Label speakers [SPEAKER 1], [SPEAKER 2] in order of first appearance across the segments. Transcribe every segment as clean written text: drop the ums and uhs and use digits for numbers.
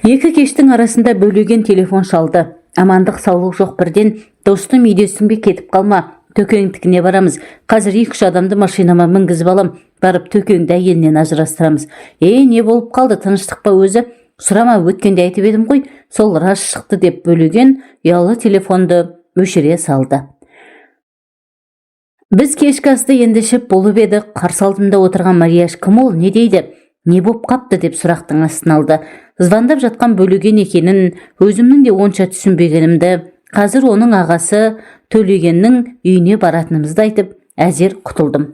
[SPEAKER 1] Екі кештің арасында бөлеген телефон шалды. Амандық саулық жоқ бірден. Достым, үйдесің бе, кетіп қалма. Төкеңдікіне барамыз. Қазір 2-3 адамды машинама мінгізіп алам. Барып төкеңді әйелінен ажырастырамыз. Не болып қалды, тыныштық па өзі? Сұрама, өткенде айтып едім ғой. Сол рас шықты деп бөлеген ұялы телефонды өшіре салды. Біз кешкі асты енді ішіп болып еді. Қарсы алдымда отырған Марияш кім ол, не дейді? Не боп қапты деп сұрақтың астын алды. Звондап жатқан бөлеген екенін, өзімнің де онша түсінбегенімді, қазір оның ағасы Төлегеннің үйіне баратынымызды айтып, әзер құтылдым.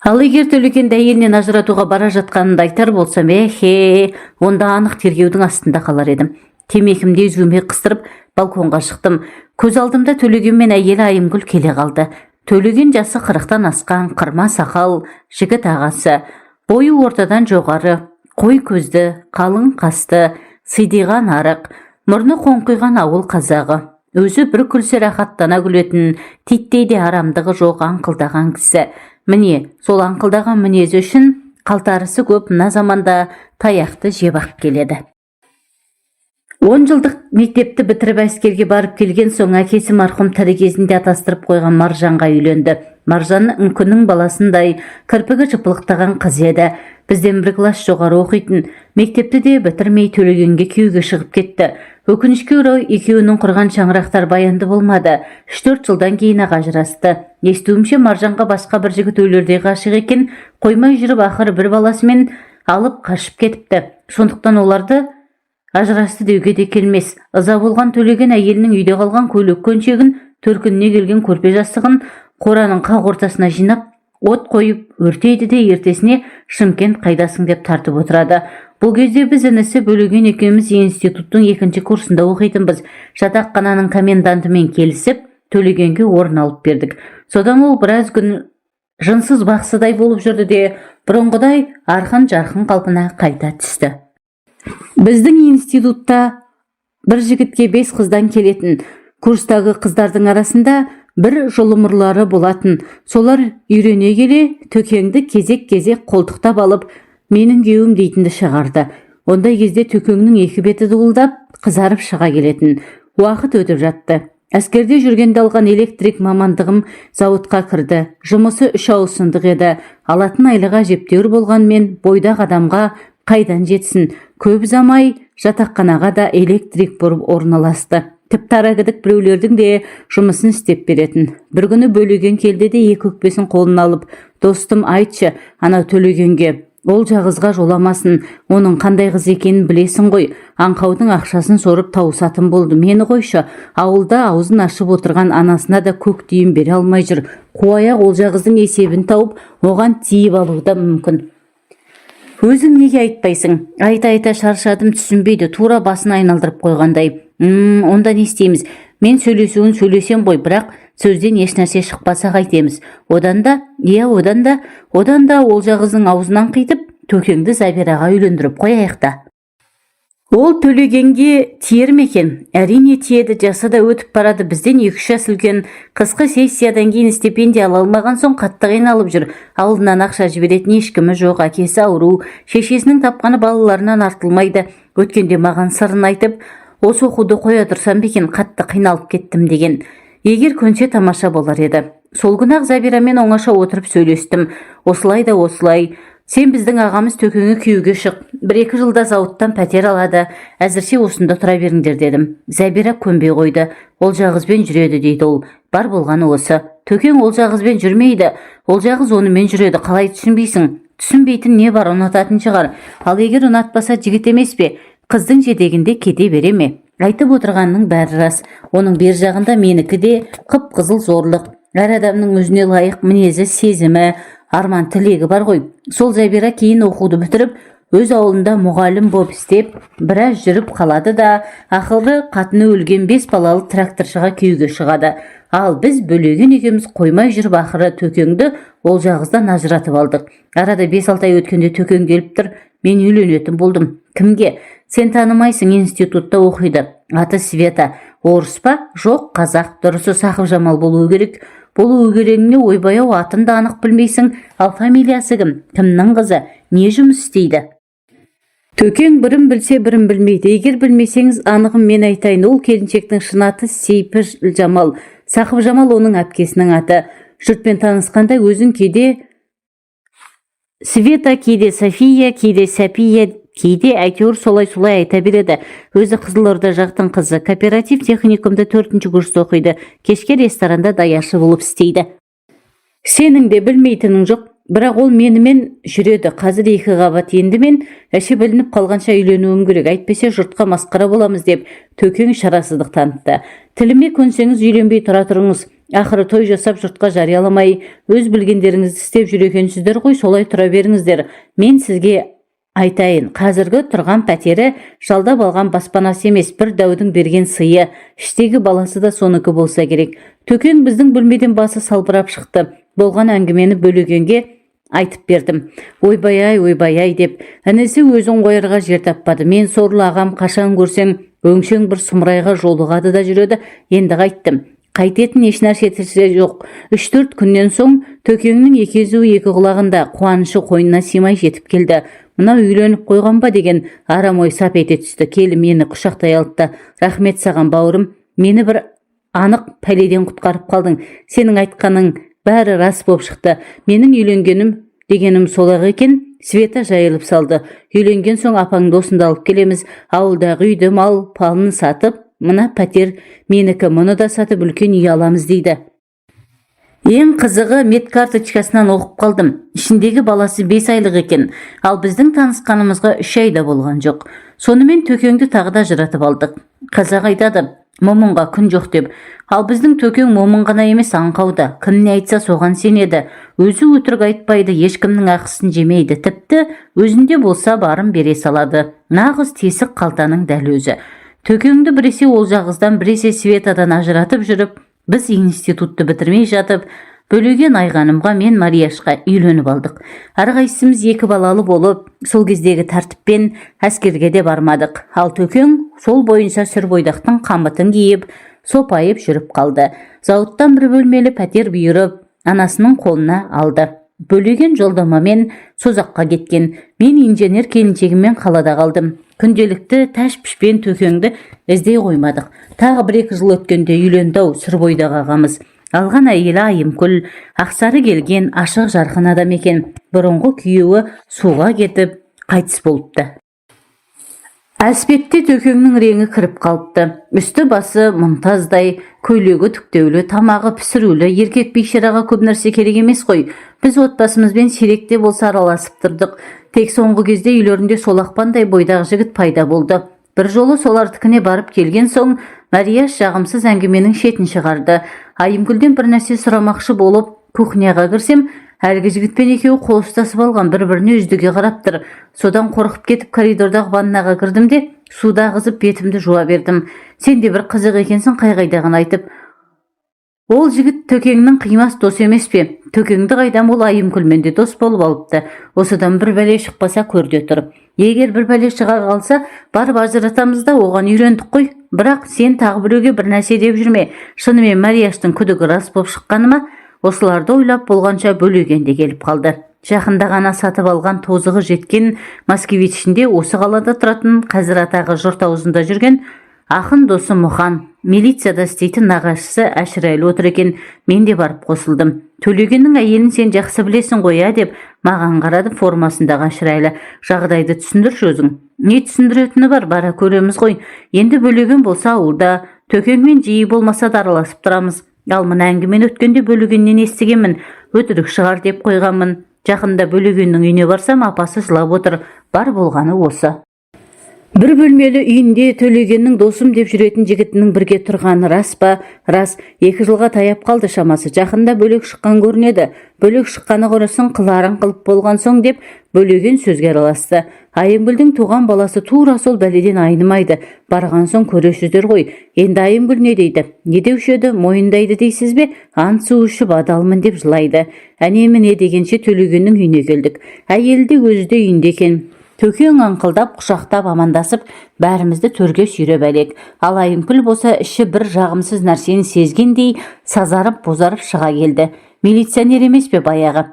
[SPEAKER 1] Ал егер Төлегенді әйелінен ажыратуға бара жатқанымды айтар болсам, онда анық тергеудің астында қалар едім. Темекімде үзуме қыстырып, балконға шықтым. Көз алдымда Төлеген мен әйелі Айымгүл келе қалды. Төлеген жасы 40-тан асқан, қырма сақал, жігіт ағасы. Бойы ортадан жоғары, қой көзді, қалың қасты, сидиған арық, мұрны қоңқиған ауыл қазағы. Өзі бір күлсе рахаттана күлетін, титтейде арамдығы жоқ аңқылдаған кісі. Міне, сол аңқылдаған мінезі үшін қалтарысы көп мына заманда таяқты жебақ келеді. 10 жылдық мектепті бітіріп әскерге барып келген соң әкесі марқұм тірі кезінде атастырып қойған Маржанға үйленді. Маржан үңкінің баласындай кірпігі жыпылықтаған қыз еді. Бізден бір класс жоғары оқитын. Мектепті де бітірмей Төлегенге күйеуге шығып кетті. Өкінішке орай екеуінің құрған шаңырақтар баянды болмады. 3-4 жылдан кейін ажырасты. Естуімше Маржанға басқа бір жігіт өлердей ғашық екен, қоймай жүріп ақыры бір баласымен алып қашып кетіпті. Сондықтан оларды ажырасты деуге де келмес. Ыза болған Төлеген әйелінің үйде қалған көйлек көншегін, төркініне келген көрпе жастығын қораның қақ ортасына жинап, от қойып өртейді де ертесіне Шымкент қайдасың деп тартып отырады. Бұл кезде біз інісі Бөлеген екеуміз институттың 2-ші курсында оқитынбыз. Жатақхананың комендантымен келісіп, Төлегенге орын алып бердік. Содан ол біраз күн жынсыз бақсыдай болып жүрді де, бұрынғыдай арқын-жарқын қалпына қайта түсті. Біздің институтта бір жігітке 5 қыздан келетін, курстағы қыздардың арасында бір жұлымырлары болатын. Солар үйрене келе Төкеңді кезек-кезек қолтықтап алып, менің күйеуім дейтінді шығарды. Ондай кезде Төкеңнің екі беті дуылдап, қызарып шыға келетін. Уақыт өтіп жатты. Әскерде жүргенде алған электрик мамандығым зауытқа кірді. Жұмысы 3 ауысымдық еді. Алатын айлығы әжептәуір болғанмен бойдақ адамға қайдан жетсін. Көп замай жатақханаға да электрик бұрып орналасты. Тіпті арагідік біреулердің де жұмысын істеп беретін. Бір күні Бөлеген келді де екі өкпесін қолына алып, достым, айтшы, ана Төлегенге, ол жағызға жоламасын, оның қандай қыз екенін білесің ғой. Аңқаудың ақшасын сорып тауысатын болды. Мені қойшы, ауылда аузын ашып отырған анасына да көк тиын бере алмай жүр. Қуаяқ ол жағыздың есебін тауып, оған тиіп алуы да мүмкін. Өзің неге айтпайсың? Айта-айта шаршадым, түсінбейді, тура басын айналдырып қойғандай. Онда не істейміз? Мен сөйлесуін сөйлесем ғой, бірақ сөзден ешнәрсе шықпаса қайтеміз. Одан да ол жағыздың аузынан қитып, Төкеңді Забираға үйлендіріп қояйық та. Ол Төлегенге тиер ме екен? Әрине тиеді, жасы да өтіп барады. Бізден 2-3 жас үлкен. Қысқы сессиядан кейін стипендия ала алмаған соң қатты қиналып жүр. Ауылынан ақша жіберетін ешкімі жоқ, әкесі ауру, шешесінің тапқаны балаларынан артылмайды. Өткенде маған сырын айтып, осы оқуды қоя тұрсам бекен, қатты қиналып кеттім деген. Егер көнсе тамаша болар еді. Сол күні-ақ Забирамен оңаша отырып сөйлестім. Осылай да осылай. Сен біздің ағамыз Төкеңе күйеуге шық. 1-2 жылда зауыттан пәтер алады. Әзірше осында тұра беріңдер дедім. Забира көнбей қойды. Ол жағызбен жүреді дейді ол. Бар болғаны осы. Төкең ол жағызбен жүрмейді. Ол жағыз онымен жүреді. Қалай түсінбейсің? Түсінбейтін не бар, ұнататын шығар. Ал егер ұнатпаса жігіт емес пе? Қыздың жетегінде кете бере ме? Айтып отырғанның бәрі рас. Оның бер жағында менікі де қып-қызыл зорлық. Әр адамның өзіне лайық мінезі, сезімі, арман тілегі бар ғой. Сол Забира кейін оқуды бітіріп, өз ауылында мұғалім боп істеп, біраз жүріп қалады да, ақылды қатыны өлген 5 балалы тракторшыға күйеуге шығады. Ал біз Бөлеген екеуміз қоймай жүріп ақыры Төкеңді ол жағыздан ажыратып алдық. Арада 5-6 ай өткенде Төкең келіп тұр, мен үйленетін болдым. Кімге? Сен танымайсың, институтта оқиды. Аты Света. Орыс па? Жоқ, қазақ. Дұрысы Сақып Жамал болуы керек. Болуы керегіне ойбаяу, атын да анық білмейсің. Ал фамилиясы кім? Кімнің қызы? Не жұмыс істейді? Төкең бірін білсе, бірін білмейді. Егер білмесеңіз, анығын мен айтайын. Ол келіншектің шын аты Сейпі Жамал. Сақып Жамал оның әпкесінің аты. Жұртпен танысқанда өзін кейде Света, кейде София, кейде Сәпия, кейде әйтеуір солай айта береді. Өзі Қызылорда жақтың қызы. Кооператив техникумда 4-ші курста оқиды. Кешке ресторанда даяшы болып істейді. Сенің де білмейтінің жоқ. Бірақ ол менімен жүреді. Қазір 2 қабат. Енді мен әші білініп қалғанша үйленуім керек. Әйтпесе жұртқа масқара боламыз деп Төкең шарасыздық танытты. Тіліме көнсеңіз үйленбей тұра тұрыңыз. Ақыры той жасап жұртқа жарияламай, өз білгендеріңізді істеп жүр екенсіздер ғой, солай тұра беріңіздер. Мен сізге айтайын, қазіргі тұрған пәтері жалдап алған баспанасы емес, бір дәудің берген сыйы. Іштегі баласы да соныкі болса керек. Төкең біздің бөлмеден басы салбырап шықты. Болған әңгімені Бөлегенге айтып бердім. Ойбай деп. Інісі өзін қойырға жер таппады. Мен сорлы ағам қашан көрсең, өңшең бір сұмырайға жолығады да жүреді. Енді қайттым. Қайтетін ешнәрсе жоқ. 3-4 күннен соң Төкеңнің екезуі 2 құлағында, қуанышы қойнына симай жетіп келді. Мына үйленіп қойған ба деген арам ой сап ете түсті. Келі мені құшақтай алды. Рахмет саған бауырым. Мені бір анық пәледен құтқарып қалдың. Сенің айтқаның бәрі рас болып шықты. Менің үйленгенім дегенім сол-ақ екен. Света жайылып салды. Үйленген соң апаңды осында алып келеміз. Ауылдағы үйді, мал палын сатып, мына пәтер менікі, мұны да сатып үлкен үй аламыз дейді. Ең қызығы медкарточкасынан оқып қалдым. Ішіндегі баласы 5 айлық екен. Ал біздің танысқанымызға 3 айда болған жоқ. Сонымен Төкеңді тағы да жыратып алдық. Қазақ айтады, момынға күн жоқ деп. Ал біздің Төкең момын ғана емес, аңқауда. Кім не айтса соған сенеді. Өзі өтірік айтпайды, ешкімнің ақысын жемейді. Тіпті өзінде болса барын бере салады. Нағыз тесік қалтаның дәл өзі. Төкеңді біресе ол жағыздан, біресе Светадан ажыратып жүріп, біз институтты бітірмей жатып, Бөлеген Айғанымға мен Марияшқа үйленіп алдық. Әрқайсымыз 2 балалы болып, сол кездегі тәртіппен әскерге де бармадық. Ал Төкең сол бойынша сүрбойдақтың қамытын киіп, сопайып жүріп қалды. Зауыттан бір бөлмелі пәтер бұйырып, анасының қолына алды. Бөлеген жолдамамен Созаққа кеткен. Мен инженер келіншегіммен қалада қалдым. Күнделікті тәш-пішпен Төкеңді іздей қоймадық. Тағы 1-2 жыл өткенде үйленді-ау сүрбойдағы ағамыз. Алған әйелі Айымкүл, ақсары келген, ашық жарқын адам екен. Бұрынғы күйеуі суға кетіп, қайтыс болыпты. Әспетте Төкеңнің реңі кіріп қалыпты. Үсті басы мұнтаздай, көйлегі түктеулі, тамағы пісірулі, еркек бейшараға көп нәрсе керек емес қой. Біз отбасымызбен сиректе болса араласып тұрдық. Тек соңғы кезде үйлерінде солақпандай бойдағы жігіт пайда болды. Бір жолы солардікіне барып келген соң, Марияш жағымсыз әңгіменің шетін шығарды. Айымкүлден бір нәрсе сұрамақшы болып, кухняға кірсем, әлгі жігітпен екеуі қол ұстасып алған, бір-біріне үздіге қарап тұр. Содан қорқып кетіп коридордағы ваннаға кірдім де, суда ағызып бетімді жуа бердім. Сен де бір қызық екенсің, қай-қайдағын айтып. Ол жігіт Төкеңнің қимас дос емес пе? Төкеңді қайдам, ол Айымкүлмен де дос болып алыпты. Осыдан бір бәле шықпаса көрде тұрып. Егер бір бәле шыға қалса, барып ажыратамыз да оған үйрендік қой. Бірақ сен тағы біреуге бір нәрсе деп жүрме. Шынымен Марияштың күдігі рас болып шыққаны ма? Осыларды ойлап болғанша Бөлегенде келіп қалды. Жақында ғана сатып алған тозығы жеткен Москвичінде осы қалада тұратын, қазір атағы жұрт аузында жүрген ақын досы Мұхан, милицияда істейтін нағашысы Әшірәлі отыр екен. Мен де барып қосылдым. Төлегеннің әйелін сен жақсы білесің ғой, деп маған қарады формасындағы Әшірәлі. Жағдайды түсіндірші өзің. Не түсіндіретіні бар, бара көреміз ғой. Енді Бөлеген болса ауылда, Төкеңмен жиі болмаса да араласып тұрамыз. Ал мына әңгімені өткенде Бөлегеннен естігенмін. Өтірік шығар деп қойғанмын. Жақында Бөлегеннің үйіне барсам, апасы жылап отыр. Бар болғаны осы. Бір бөлмелі үйінде Төлегеннің досым деп жүретін жігітінің бірге тұрғаны рас па? Рас. 2 жылға таяп қалды шамасы. Жақында бөлек шыққан көрінеді. Бөлек шыққаны құрысын қыларың қылып болған соң деп Бөлеген сөзге араласты. Айымкүлдің туған баласы тура сол бәледен айнымайды. Барған соң көрешіздер ғой. Енді Айымкүл не дейді? Не деуші еді? Мойындайды дейсіз бе? Ант су ішіп адалмын деп жылайды. Әне-міне дегенше Төлегеннің үйіне келдік. Әйелі де өзі де үйінде екен. Төкең аңқылдап, құшақтап, амандасып, бәрімізді төрге сүйреп әлек. Ал Айымкүл болса іші бір жағымсыз нәрсені сезгендей сазарып, бозарып шыға келді. Милиционер емес пе баяғы?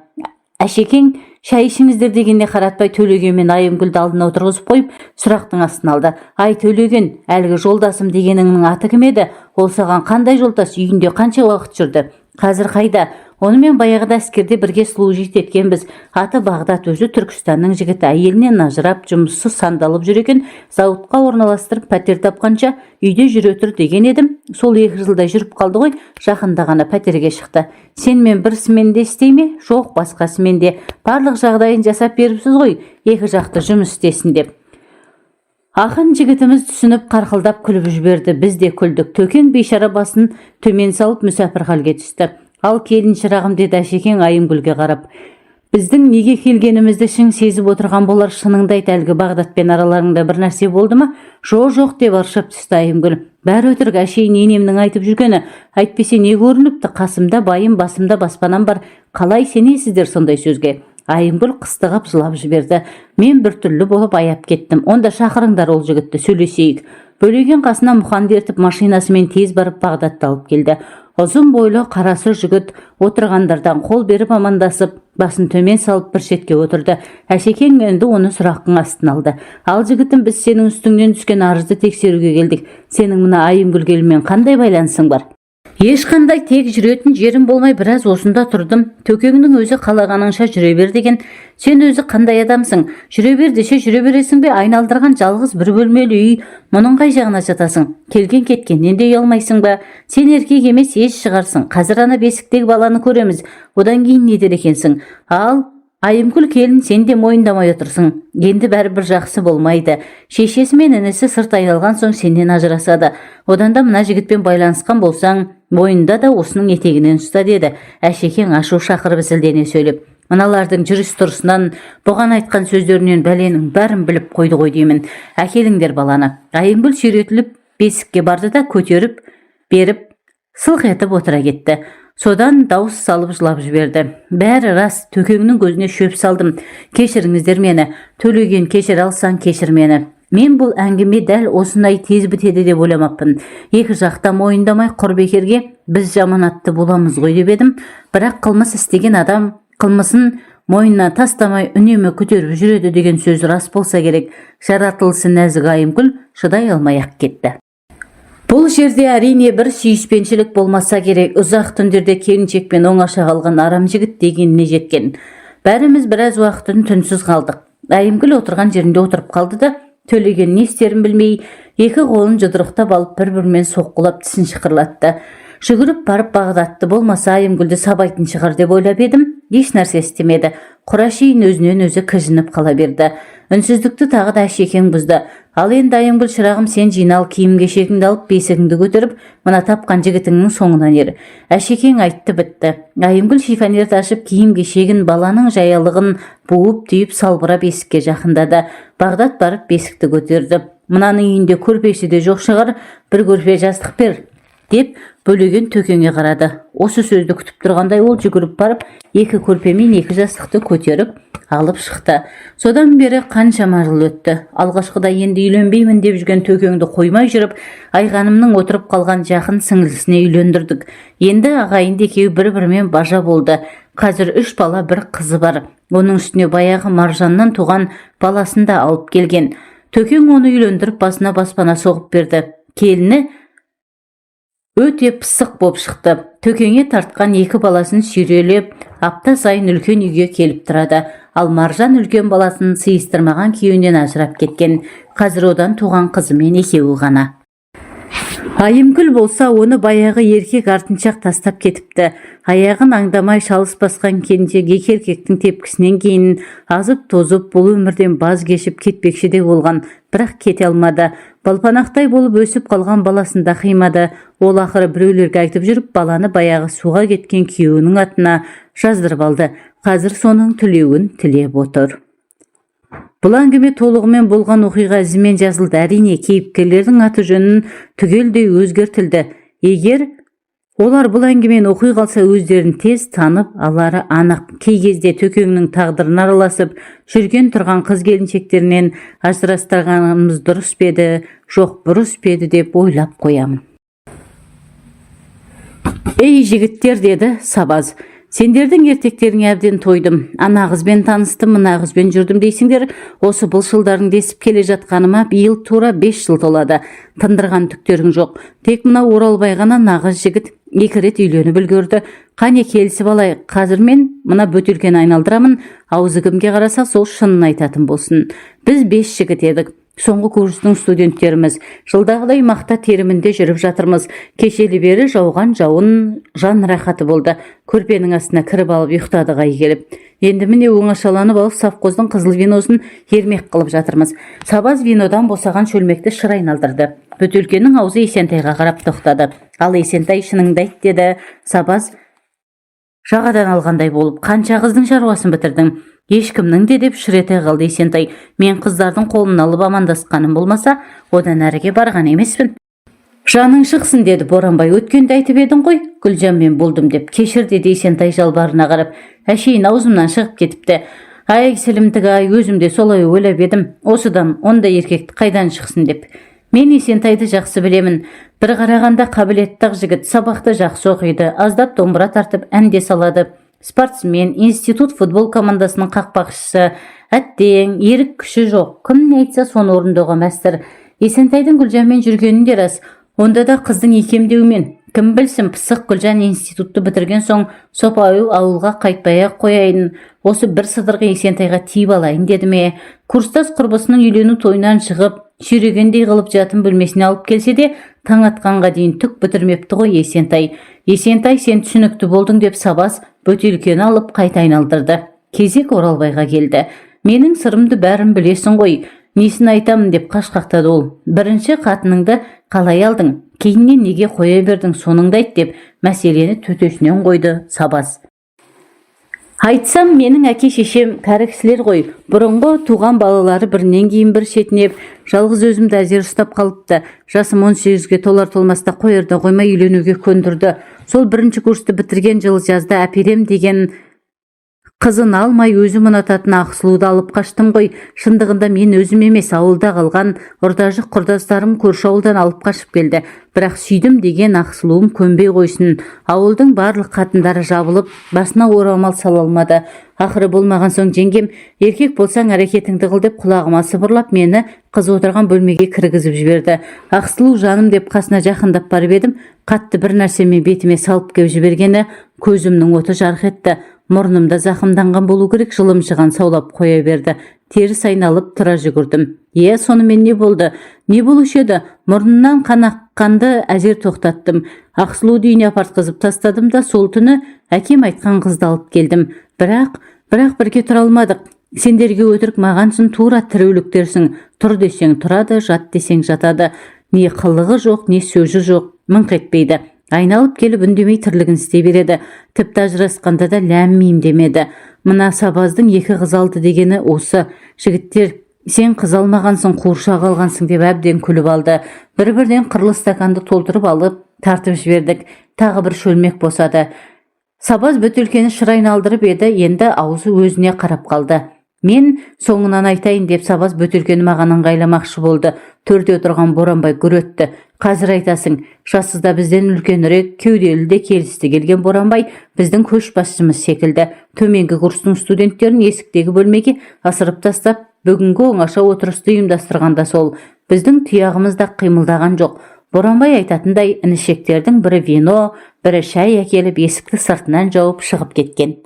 [SPEAKER 1] Әшекең шай ішіңіздер дегенде қаратпай Төлеген мен Айымгүлді алдына отырғызып қойып, сұрақтың астын алды. Ай Төлеген, әлгі жолдасым дегеніңнің аты кім еді? Ол саған қандай жолдас, үйінде қанша уақыт жүрді? Қазір қайда? Онымен баяғыда әскерде бірге служит еткенбіз. Аты Бағдат, өзі Түркістанның жігіті, әйелінен ажырап, жұмыссыз сандалып жүр екен. Зауытқа орналастырып пәтер тапқанша үйде жүре тұр деген едім. Сол 2 жылдай жүріп қалды ғой, жақында ғана пәтерге шықты. Сенмен бірісімен де істей ме? Жоқ, басқасымен де. Барлық жағдайын жасап беріпсіз ғой, 2 жақты жұмыс істесін деп. Ақын жігітіміз түсініп қарқылдап күліп жіберді. Біз де күлдік. Төкен бейшара басын төмен салып мүсәпір халге түсті. Ал келін шырағым, деді Әшекең Айымгүлге қарап. Біздің неге келгенімізді шын сезіп отырған болар, шыныңды айт, әлгі Бағдатпен араларыңда бір нәрсе болды ма? Жоқ деп ыршып түсті Айымгүл. Бәрі өтірік, әшейін енемнің айтып жүргені. Әйтпесе не көрініпті? Қасымда байым, басымда баспанам бар. Қалай сенесіздер сондай сөзге? Айымгүл қыстығып жылап жіберді. Мен біртүрлі болып аяп кеттім. Онда шақырыңдар ол жігітті, сөйлесейік. Бөлеген қасына Мұханды ертіп машинасымен тез барып Бағдатты алып келді. Ұзын бойлы қарасы жігіт отырғандардан қол беріп амандасып, басын төмен салып бір шетке отырды. Әшекең енді оны сұрақтың астын алды. Ал жігітім, біз сенің үстіңнен түскен арызды тексеруге келдік. Сенің мына Айымгүл келімен қандай байланысың бар? Ешқандай, тек жүретін жерім болмай біраз осында тұрдым. Төкеңнің өзі қалағаныңша жүре бер деген. Сен өзі қандай адамсың? Жүре бер десе жүре бересің бе? Айналдырған жалғыз бір бөлмелі үй, мұның қай жағына жатасың? Келген кеткеннен де ұялмайсың ба? Сен еркек емес, еш шығарсың. Қазір ана бесіктегі баланы көреміз. Одан кейін не дер екенсің? Ал Айымгүл келін, сен де мойындамай отырсың. Енді бәрібір жақсы болмайды. Шешесі мен інісі сырт айналған соң сенен ажырасады. Одан да мына жігітпен байланысқан болсаң, мойында да осының етегінен ұста, деді Әшекең ашу шақырып зілдене сөйлеп. Мыналардың жүріс тұрысынан, бұған айтқан сөздерінен бәленің бәрін біліп қойды ғой деймін. Әкеліңдер баланы. Айымгүл сүйретіліп бесікке барды да көтеріп беріп сылқ етіп отыра кетті. Содан дауыс салып жылап жіберді. Бәрі рас, Төкеңнің көзіне шөп салдым. Кешіріңіздер мені. Төлеген, кешір алсаң кешір мені. Мен бұл әңгіме дәл осындай тез бітеді деп ойламаппын. 2 жақта мойындамай құр бекерге біз жаманатты боламыз ғой деп едім. Бірақ қылмыс істеген адам қылмысын мойнына тастамай үнемі көтеріп жүреді деген сөз рас болса керек. Жаратылысы нәзік Айымгүл шыдай алмай ақ кетті. Бұл жерде әрине бір сүйіспеншілік болмаса керек. Ұзақ түндерде келіншекпен оңаша қалған арам жігіт дегеніне жеткен. Бәріміз біраз уақытын түнсіз қалдық. Айымгүл отырған жерінде отырып қалды да, Төлеген не істерін білмей, 2 қолын жұдырықтап алып бір-бірімен соққылап тісін шықырлатты. Жүгіріп барып Бағдатты болмаса Айымгүлді сабайтын шығар деп ойлап едім. Еш нәрсе істемеді. Құрашейін өзінен өзі кіжініп қала берді. Үнсіздікті тағы да Әшекең бұзды. Ал енді Айымгүл, шырағым, сен жинал, киім-кешегіңді алып бесігіңді көтеріп, мына тапқан жігітіңнің соңынан ер. Әшекең айтты, бітті. Айымгүл шифонерді ашып киім-кешегін, баланың жаялығын буып-түйіп салбырап бесікке жақындады. Бағдат барып бесікті көтерді. Мынаның үйінде көрпесі де жоқ шығар, бір көрпе жастық бер, деп Бөлеген Төкеңе қарады. Осы сөзді күтіп тұрғандай ол жүгіріп барып, 2 көрпемен 2 жастықты көтеріп алып шықты. Содан бері қаншама жыл өтті. Алғашқыда енді үйленбеймін деп жүрген Төкеңді қоймай жүріп, Айғанымның отырып қалған жақын сіңілісіне үйлендірдік. Енді ағайынды екеуі бір-бірімен бажа болды. Қазір 3 бала, 1 қызы бар. Оның үстіне баяғы Маржаннан туған баласын да алып келген. Төкең оны үйлендіріп басына баспана соғып берді. Келіні өте пысық боп шықты. Төкеңе тартқан 2 баласын сүйрелеп, апта сайын үлкен үйге келіп тұрады. Ал Маржан үлкен баласын сыйыстырмаған күйеуінен ажырап кеткен. Қазір одан туған қызымен екеуі ғана. Айымгүл болса оны баяғы еркек артыншақ тастап кетіпті. Аяғын аңдамай шалыс басқан келіншек еркектің тепкісінен кейін азып тозып бұл өмірден баз кешіп кетпекші де болған, бірақ кете алмады. Балпанақтай болып өсіп қалған баласын да қимады. Ол ақыры біреулерге айтып жүріп, баланы баяғы суға кеткен күйеуінің атына жаздырып алды. Қазір соның тілеуін тілеп отыр. Бұл әңгіме толығымен болған оқиға ізімен жазылды. Әрине, кейіпкерлердің аты жөнін түгелдей өзгертілді. Егер олар бұл әңгімені оқи қалса, өздерін тез танып алары анық. Кей кезде Төкеңнің тағдырын араласып жүрген тұрған қыз келіншектерінен ажырастырғанымыз дұрыс пе еді, жоқ бұрыс пе еді деп ойлап қоямын. Ей жігіттер, деді Сабаз, Сендердің ертектеріңе әбден тойдым. Ана қызбен таныстым, мына қызбен жүрдім дейсіңдер. Осы бұл жылдардың десіп келе жатқаныма биыл тура 5 жыл толады. Тындырған түктерің жоқ. Тек мына Оралбай ғана нағыз жігіт 2 рет үйленіп үлгерді. Қане келісіп алайық. Қазір мен мына бөтелкені айналдырамын. Аузы кімге қараса сол шынын айтатын болсын. Біз 5 жігіт едік. Соңғы курстың студенттеріміз. Жылдағыдай мақта теримінде жүріп жатырмыз. Кешелі бері жауған жауын жан рахаты болды. Көрпенің астына кіріп алып ұйықтадық ай келіп. Енді міне оңашаланып алып совхоздың қызыл виносын ермек қылып жатырмыз. Сабаз винодан босаған шөлмекті шыр айналдырды. Бөтелкенің аузы Есентайға қарап тоқтады. Ал Есентай шыныңды айт деді. Сабаз жағадан алғандай болып, қанша қыздың шаруасын бітірдің? Ешкімнің де деп шірете қалды Есентай. Мен қыздардың қолын алып амандасқаным болмаса, одан әріге барған емеспін. Жаның шықсын деді Боранбай. Өткенде айтып едің ғой, Гүлжанмен болдым деп. Кешір деді Есентай жалбарына қарап. Әшейін аузымнан шығып кетіпті. Ай сілімтік-ай, өзім де солай ойлап едім. Осыдан ондай еркекті қайдан шықсын деп. Мен Есентайды жақсы білемін. Бір қарағанда қабілетті жігіт, сабақты жақсы оқиды, аздап домбыра тартып әнде салады. Спортсмен, институт футбол командасының қақпақшысы, әттең, ерік күші жоқ. Кім не айтса соны орындауға мәстір. Есентайдың Гүлжанмен жүргенін де рас. Онда да қыздың икемдеуімен. Кім білсін, пысық Гүлжан институтты бітірген соң сопайу ауылға қайтпай-ақ қояйын. Осы бір сыдырғы Есентайға тиіп алайын деді ме. Курстас құрбысының үйлену тойынан шығып, шүрегендей қылып жатын бөлмесіне алып келсе де, таң атқанға дейін түк бітірмепті ғой Есентай. Есентай, сен түсінікті болдың деп Сабаз бөтелкені алып қайта айналдырды. Кезек Оралбайға келді. Менің сырымды бәрін білесің ғой. Несін айтамын деп қашқақтады ол. Бірінші қатыныңды қалай алдың? Кейіннен неге қоя бердің? Соныңды айт деп мәселені төтесінен қойды Сабаз. Айтсам, менің әке-шешем кәрі кісілер ғой. Бұрынғы туған балалары бірінен кейін бір шетінеп, жалғыз өзімді әзер ұстап қалыпты. Жасым 18-ге толар-толмаста қойырда қоймай үйленуге көндірді. Сол бірінші курсты бітірген жылы жазда әперем деген қызын алмай өзім ұнататын Ақсұлуды алып қаштым ғой. Шындығында мен өзім емес, ауылда қалған ұрдажық құрдастарым көрші ауылдан алып қашып келді. Бірақ сүйдім деген Ақсұлуым көнбей қойсын. Ауылдың барлық қатындары жабылып, басына орамал сала алмады. Ақыры болмаған соң жеңгем, еркек болсаң әрекетіңді қыл деп құлағыма сыбырлап мені қыз отырған бөлмеге кіргізіп жіберді. Ақсұлу жаным деп қасына жақындап барып едім, қатты бір нәрсемен бетіме салып кеп жібергені көзімнің оты жарқ етті. Мұрнымда зақымданған болу керек, жылымшыған саулап қоя берді. Теріс айналып тұра жүгірдім. Сонымен не болды? Не болушы еді? Мұрнымнан қан аққанды әзер тоқтаттым. Ақсұлуды үйіне апартқызып тастадым да сол түні әкем айтқан қызды алып келдім. Бірақ бірге тұра алмадық. Сендерге өтірік, мағансың тура тіреуліктерсің. Тұр десең тұрады, жат десең жатады. Не қылығы жоқ, не сөзі жоқ, мыңқ етпейді. Айналып келіп үндемей тірлігін істей береді. Тіпті ажырасқанда да ләм-мим демеді. Мына Сабаздың 2 қыз алды дегені осы. Жігіттер, сен қыз алмағансың, қуырша қалғансың деп әбден күліп алды. Бір-бірден қырлы стаканды толтырып алып, тартып жібердік. Тағы бір шөлмек босады. Сабаз бөтелкені шыр айналдырып еді, енді аузы өзіне қарап қалды. Мен соңынан айтайын деп Сабаз бөтелкені маған ыңғайламақшы болды. Төрде отырған Боранбай гүр етті. Қазір айтасың, жасызда бізден үлкенірек, кеуделі де келісті келген Боранбай біздің көшбасшымыз секілді. Төменгі курстың студенттерін есіктегі бөлмеге асырып тастап, бүгінгі оңаша отырысты ұйымдастырғанда сол. Біздің тұяғымыз да қимылдаған жоқ. Боранбай айтатындай інішектердің бірі вино, бірі шай әкеліп есікті сыртынан жауып шығып кеткен.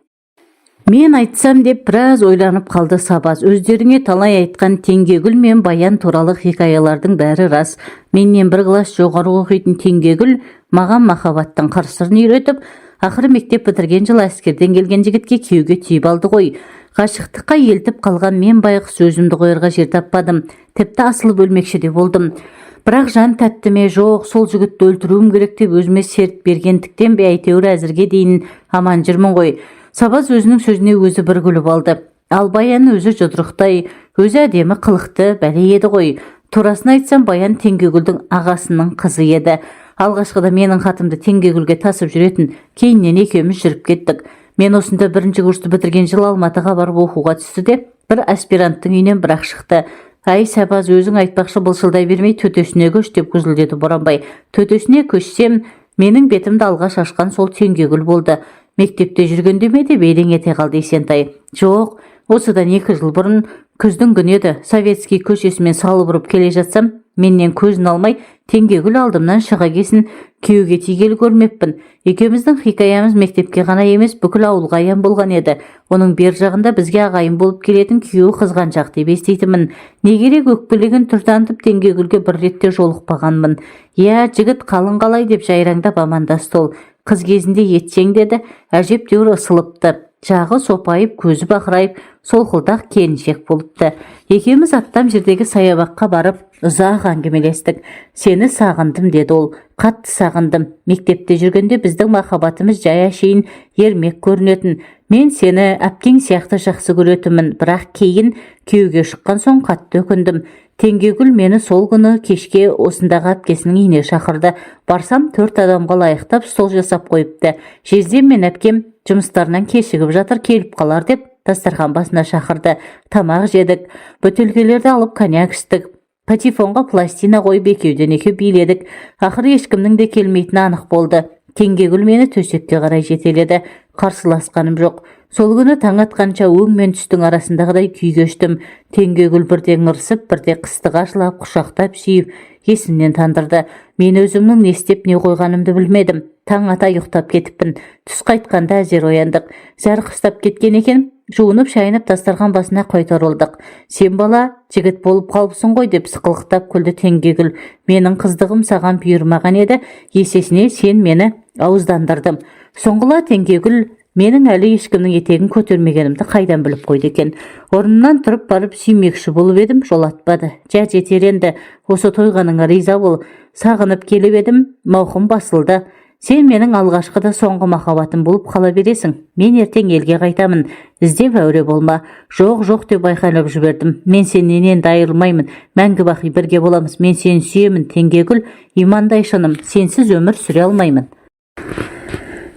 [SPEAKER 1] Мен айтсам деп біраз ойланып қалды Сабаз. Өздеріңе талай айтқан Теңгегүл мен Баян туралы хикаялардың бәрі рас. Менен бір класс жоғары оқитын Теңгегүл маған махаббаттың қыр-сырын үйретіп, ақыры мектеп бітірген жылы әскерден келген жігітке күйеуге түйіп алды ғой. Ғашықтыққа елтіп қалған мен байғұс сөзімді қойырға жер таппадым. Тіпті асылып өлмекші де болдым. Бірақ жан тәтті ме жоқ, сол жігітті өлтіруім керек деп өзіме серт бергендіктен бе әйтеуір әзірге дейін аман жүрмін ғой. Сабаз өзінің сөзіне өзі бір күліп алды. Ал Баян өзі жұдырықтай, өзі әдемі қылықты бәле еді ғой. Турасын айтсам, Баян Теңгегүлдің ағасының қызы еді. Алғашқыда менің хатымды Теңгегүлге тасып жүретін, кейіннен екеуміз жүріп кеттік. Мен осында 1-ші курсты бітірген жылы Алматыға барып оқуға түсті де, бір аспиранттың үйінен бірақ шықты. Ай Сабаз, өзің айтпақшы былшылдай бермей төтесіне көш деп күзілдеді Боранбай. Төтесіне көшсем, менің бетімді алғаш ашқан сол Теңгегүл болды. Мектепте жүргенде ме деп елең ете қалды Есентай. Жоқ, осыдан 2 жыл бұрын күздің күні еді. Советский көшесімен салып ұрып келе жатсам, менен көзін алмай Теңгегүл алдымнан шыға келсін, күйеуге тигелі көрмеппін. Екеуміздің хикаямыз мектепке ғана емес, бүкіл ауылға аян болған еді. Оның бер жағында бізге ағайын болып келетін күйеуі қызғаншақ деп еститінмін. Не керек өкпелеген түр танытып Теңгегүлге бір ретте жолықпағанмын. Иә, жігіт қалың қалай деп жайраңдап амандасты ол. Қыз кезінде етсең деді, әжептәуір ысылыпты. Жағы сопайып, көзі бақырайып, солқылдақ келіншек болыпты. Екеуміз аттам жердегі саябаққа барып, ұзақ әңгімелестік. Сені сағындым деді ол. Қатты сағындым. Мектепте жүргенде біздің махаббатымыз жай әшейін ермек көрінетін. Мен сені әпкең сияқты жақсы көретінмін, бірақ кейін күйеуге шыққан соң қатты өкіндім. Теңгегүл мені сол күні кешке осындағы әпкесінің үйіне шақырды. Барсам 4 адамға лайықтап стол жасап қойыпты. Жездем мен әпкем жұмыстарынан кешігіп жатыр, келіп қалар деп дастархан басына шақырды. Тамақ жедік, бөтелкелерді алып коньяк іштік. Патефонға пластина қойып екеуден екеу биледік. Ақыры ешкімнің де келмейтіні анық болды. Теңгегүл мені төсекке қарай жетеледі. Қарсыласқаным жоқ. Сол күні таң атқанша өң мен түстің арасындағыдай күй кештім. Теңгегүл бірде ыңырсып, бірде қыстыға жылап, құшақтап сүйіп, есімнен тандырды. Мен өзімнің не істеп не қойғанымды білмедім. Таң ата ұйықтап кетіппін. Түс қайтқанда әзер ояндық. Зәр қыстап кеткен екен. Жуынып шайынып дастархан басына қайтарылдық. Сен бала жігіт болып қалыпсың ғой деп сықылықтап күлді Теңгегүл. Менің қыздығым саған бұйырмаған еді, есесіне сен мені ауыздандырдың. Соңғыла Теңгегүл менің әлі ешкімнің етегін көтермегенімді қайдан біліп қойды екен. Орнымнан тұрып барып сүймекші болып едім, жолатпады. Жә жетер енді, осы тойғаныңа риза бол. Сағынып келіп едім, мауқым басылды. Сен менің алғашқы да соңғы махаббатым болып қала бересің. Мен ертең елге қайтамын. Іздеп әуре болма. Жоқ деп айқайлап жібердім. Мен сенен енді айырылмаймын. Мәңгі бақи бірге боламыз. Мен сені сүйемін, Теңгегүл. Имандай шыным. Сенсіз өмір сүре алмаймын.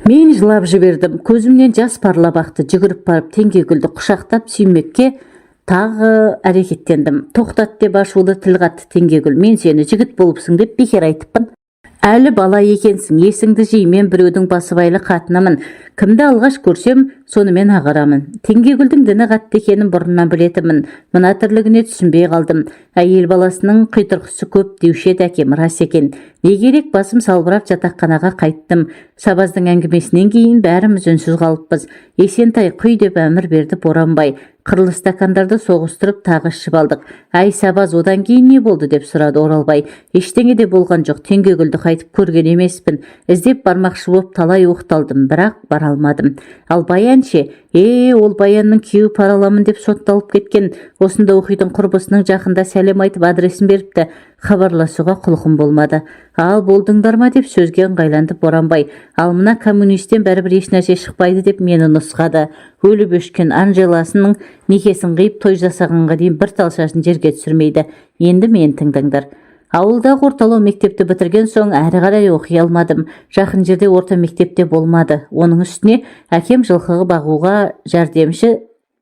[SPEAKER 1] Мен жылап жібердім. Көзімнен жас парлап ақты. Жүгіріп барып Теңгегүлді құшақтап сүймекке тағы әрекеттендім. Тоқтат деп ашулы тіл қатты Теңгегүл. Мен сені жігіт болыпсың деп бекер айтыппын. Әлі бала екенсің, есіңді жи, мен біреудің басыбайлы қатынымын. Кімді алғаш көрсем, сонымен ағарамын. Теңгегүлдің діні қатты екенін бұрыннан білетінмін. Мына тірлігіне түсінбей қалдым. Әйел баласының қитұрқысы көп деуші еді әкем, рас екен. Не керек, басым салбырап жатақханаға қайттым. Сабаздың әңгімесінен кейін бәріміз үнсіз қалыппыз. Есентай құй деп әмір берді Боранбай. Қырлы стакандарды соғыстырып тағы ішіп алдық. Әй Сабаз, одан кейін не болды деп сұрады Оралбай. Ештеңе де болған жоқ, Теңгегүлді қайтып көрген емеспін. Іздеп бармақшы боп талай оқталдым, бірақ бара алмадым. Ал Баян ше? Ол Баянның күйеуі параламын деп сотталып кеткен. Осында оқитын құрбысының жақында сәлем айтып адресін беріпті. Хабарласуға құлқым болмады. Ал болдыңдар ма деп сөзге ыңғайланды Боранбай. Ал мына коммунистен бәрібір ешнәрсе шықпайды деп мені нұсқады. Өліп өшкен Анжеласының некесін қиып той жасағанға дейін бір талшасын жерге түсірмейді. Енді мен тыңдаңдар. Ауылдағы орталау мектепті бітірген соң әрі қарай оқи алмадым. Жақын жерде орта мектепте болмады. Оның үстіне әкем жылқы бағуға жәрдемші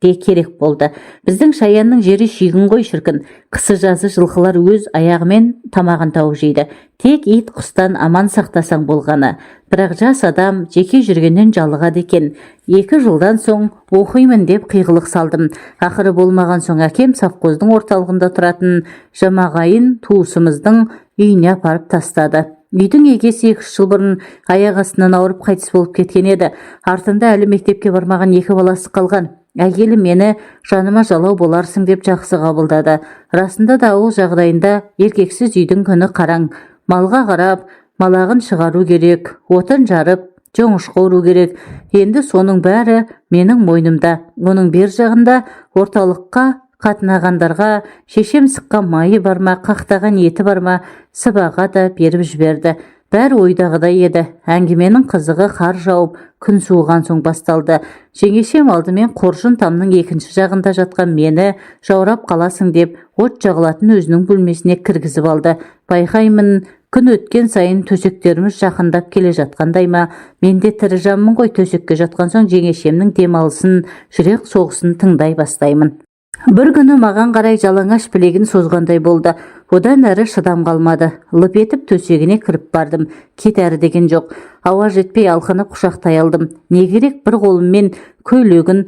[SPEAKER 1] де керек болды. Біздің Шаянның жері шүйгін ғой шіркін. Қысы жазы жылқылар өз аяғымен тамағын тауып жейді. Тек ит құстан аман сақтасаң болғаны. Бірақ жас адам жеке жүргеннен жалығады екен. 2 жылдан соң оқимын деп қиғылық салдым. Ақыры болмаған соң әкем совхоздың орталығында тұратын Жамағайын туысымыздың үйіне апарып тастады. Үйдің егесі 2 жыл бұрын аяқ астынан ауырып қайтыс болып кеткен еді. Артында әлі мектепке бармаған 2 баласы қалған. Әйелі мені жаныма жалау боларсың деп жақсы қабылдады. Расында да ауыл жағдайында еркексіз үйдің күні қараң. Малға қарап, малағын шығару керек, отын жарып, жоңышқа ұру керек. Енді соның бәрі менің мойнымда. Оның бер жағында орталыққа қатынағандарға шешем сыққан майы бар ма, қақтаған еті бар ма, сыбаға да беріп жіберді. Бәрі ойдағыдай еді. Әңгіменің қызығы қар жауып, күн суыған соң басталды. Жеңешем алдымен қоржын тамның екінші жағында жатқан мені жаурап қаласың деп от жағылатын өзінің бөлмесіне кіргізіп алды. Байқаймын, күн өткен сайын төсектеріміз жақындап келе жатқандай ма? Мен де тірі жанмын ғой, төсекке жатқан соң жеңешемнің демалысын, жүрек соғысын тыңдай бастаймын. Бір күні маған қарай жалаңаш білегін созғандай болды. Одан әрі шыдам қалмады. Лып етіп төсегіне кіріп бардым. Кет әрі деген жоқ. ауа жетпей алқынып құшақтай алдым. Не керек, бір қолыммен көйлегін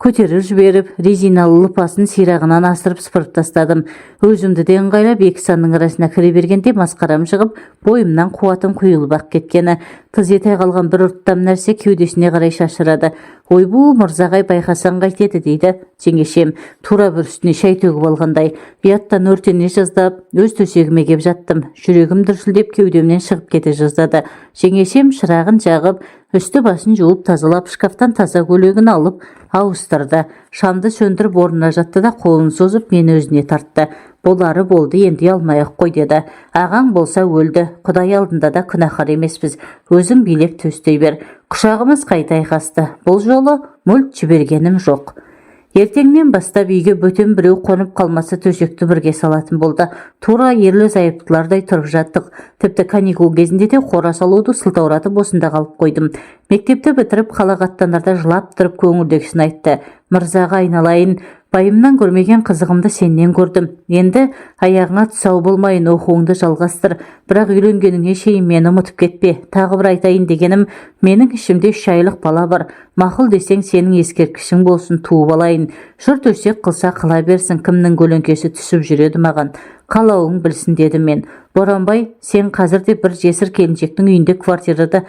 [SPEAKER 1] көтеріп жіберіп, резиналы лыпасын сирағынан асырып сыпырып тастадым. Өзімді де ыңғайлап екі санның арасына кіре бергенде масқарам шығып, бойымнан қуатым құйылып-ақ кеткені. Тыз ете қалған бір ұрттам нәрсе кеудесіне қарай шашырады. Ойбу, мырзағай, байқасаң қайтеді, дейді жеңешем, тура бір үстіне шай төгіп алғандай. Ұяттан өртене жаздап, өз төсегіме кеп жаттым. Жүрегім дүрсілдеп кеудемнен шығып кете жаздады. Жеңешем шырағын жағып, үсті басын жуып тазалап, шкафтан таза көйлегін алып ауыстырды. Шамды сөндіріп орнына жатты да қолын созып мені өзіне тартты. Болары болды, енді алмай-ақ қой, деді. Ағаң болса өлді, Құдай алдында да күнәһар емеспіз. Өзің билеп төстей бер. Құшағымыз қайта айқасты. Бұл жолы мүлт жібергенім жоқ. Ертеңнен бастап үйге бөтен біреу қонып қалмаса төсекті бірге салатын болды. Тура ерлі зайыптылардай тұрып жаттық. Тіпті каникул кезінде де қора салуды сылтауратып осында қалып қойдым. Мектепті бітіріп қалаға аттанарда жылап тұрып көңілдегісін айтты. Мырзаға айналайын, байымнан көрмеген қызығымды сенен көрдім. Енді аяғыңа тұсау болмайын, оқуыңды жалғастыр. Бірақ үйленгеніңе шейін мені ұмытып кетпе. Тағы бір айтайын дегенім, менің ішімде 3 айлық бала бар. Мақұл десең сенің ескерткішің болсын, туып алайын. Жұрт өсек қылса қыла берсін, кімнің көлеңкесі түсіп жүреді маған. Қалауың білсін, дедім мен. Боранбай, сен қазір де бір жесір келіншектің үйінде квартирада